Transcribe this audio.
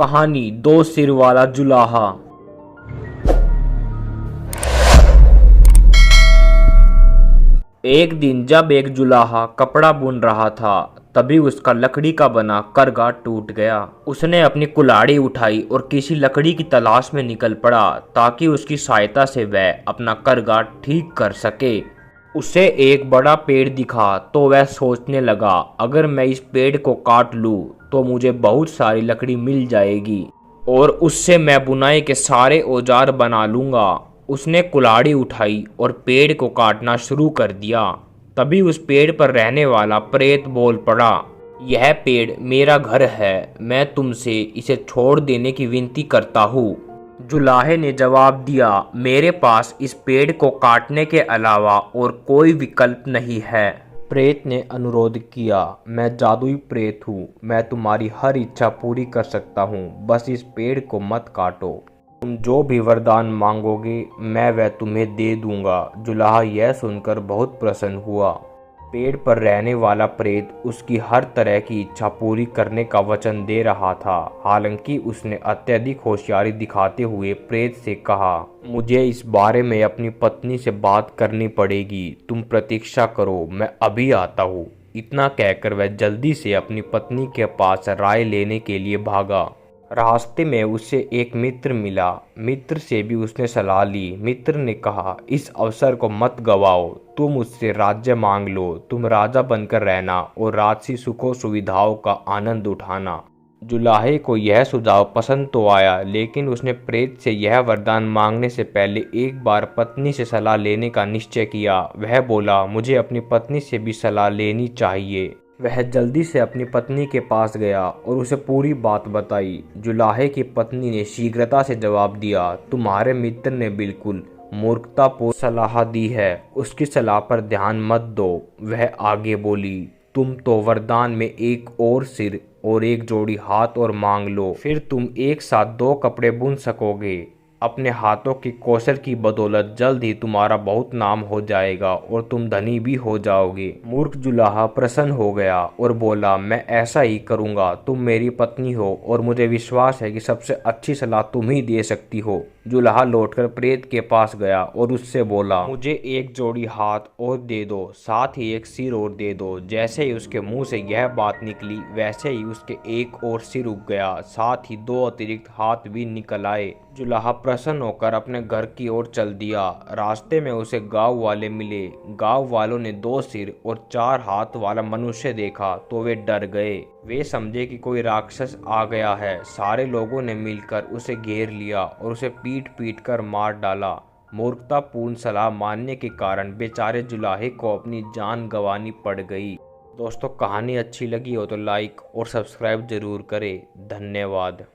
कहानी दो सिर वाला जुलाहा। एक दिन जब एक जुलाहा कपड़ा बुन रहा था, तभी उसका लकड़ी का बना करघा टूट गया। उसने अपनी कुल्हाड़ी उठाई और किसी लकड़ी की तलाश में निकल पड़ा ताकि उसकी सहायता से वह अपना करघा ठीक कर सके। उसे एक बड़ा पेड़ दिखा तो वह सोचने लगा, अगर मैं इस पेड़ को काट लूं तो मुझे बहुत सारी लकड़ी मिल जाएगी और उससे मैं बुनाई के सारे औजार बना लूंगा। उसने कुल्हाड़ी उठाई और पेड़ को काटना शुरू कर दिया। तभी उस पेड़ पर रहने वाला प्रेत बोल पड़ा, यह पेड़ मेरा घर है, मैं तुमसे इसे छोड़ देने की विनती करता हूँ। जुलाहे ने जवाब दिया, मेरे पास इस पेड़ को काटने के अलावा और कोई विकल्प नहीं है। प्रेत ने अनुरोध किया, मैं जादुई प्रेत हूँ, मैं तुम्हारी हर इच्छा पूरी कर सकता हूँ, बस इस पेड़ को मत काटो। तुम जो भी वरदान मांगोगे मैं वह तुम्हें दे दूंगा। जुलाहा यह सुनकर बहुत प्रसन्न हुआ। पेड़ पर रहने वाला प्रेत उसकी हर तरह की इच्छा पूरी करने का वचन दे रहा था। हालांकि उसने अत्यधिक होशियारी दिखाते हुए प्रेत से कहा, मुझे इस बारे में अपनी पत्नी से बात करनी पड़ेगी, तुम प्रतीक्षा करो, मैं अभी आता हूँ। इतना कहकर वह जल्दी से अपनी पत्नी के पास राय लेने के लिए भागा। रास्ते में उसे एक मित्र मिला। मित्र से भी उसने सलाह ली। मित्र ने कहा, इस अवसर को मत गवाओ, तुम मुझसे राज्य मांग लो, तुम राजा बनकर रहना और राजसी सुखों सुविधाओं का आनंद उठाना। जुलाहे को यह सुझाव पसंद तो आया, लेकिन उसने प्रेत से यह वरदान मांगने से पहले एक बार पत्नी से सलाह लेने का निश्चय किया। वह बोला, मुझे अपनी पत्नी से भी सलाह लेनी चाहिए। वह जल्दी से अपनी पत्नी के पास गया और उसे पूरी बात बताई। जुलाहे की पत्नी ने शीघ्रता से जवाब दिया, तुम्हारे मित्र ने बिल्कुल मूर्खतापूर्ण सलाह दी है, उसकी सलाह पर ध्यान मत दो। वह आगे बोली, तुम तो वरदान में एक और सिर और एक जोड़ी हाथ और मांग लो, फिर तुम एक साथ दो कपड़े बुन सकोगे। अपने हाथों की कौशल की बदौलत जल्द ही तुम्हारा बहुत नाम हो जाएगा और तुम धनी भी हो जाओगे। मूर्ख जुलाहा प्रसन्न हो गया और बोला, मैं ऐसा ही करूंगा, तुम मेरी पत्नी हो और मुझे विश्वास है कि सबसे अच्छी सलाह तुम ही दे सकती हो। जुलाहा लौटकर प्रेत के पास गया और उससे बोला, मुझे एक जोड़ी हाथ और दे दो, साथ ही एक सिर और दे दो। जैसे ही उसके मुंह से यह बात निकली, वैसे ही उसके एक और सिर उग गया, साथ ही दो अतिरिक्त हाथ भी निकल आए। जुलाहा प्रसन्न होकर अपने घर की ओर चल दिया। रास्ते में उसे गांव वाले मिले। गांव वालों ने दो सिर और चार हाथ वाला मनुष्य देखा तो वे डर गए। वे समझे कि कोई राक्षस आ गया है। सारे लोगों ने मिलकर उसे घेर लिया और उसे पीट पीट कर मार डाला। मूर्खतापूर्ण सलाह मानने के कारण बेचारे जुलाहे को अपनी जान गंवानी पड़ गई। दोस्तों, कहानी अच्छी लगी हो तो लाइक और सब्सक्राइब जरूर करें। धन्यवाद।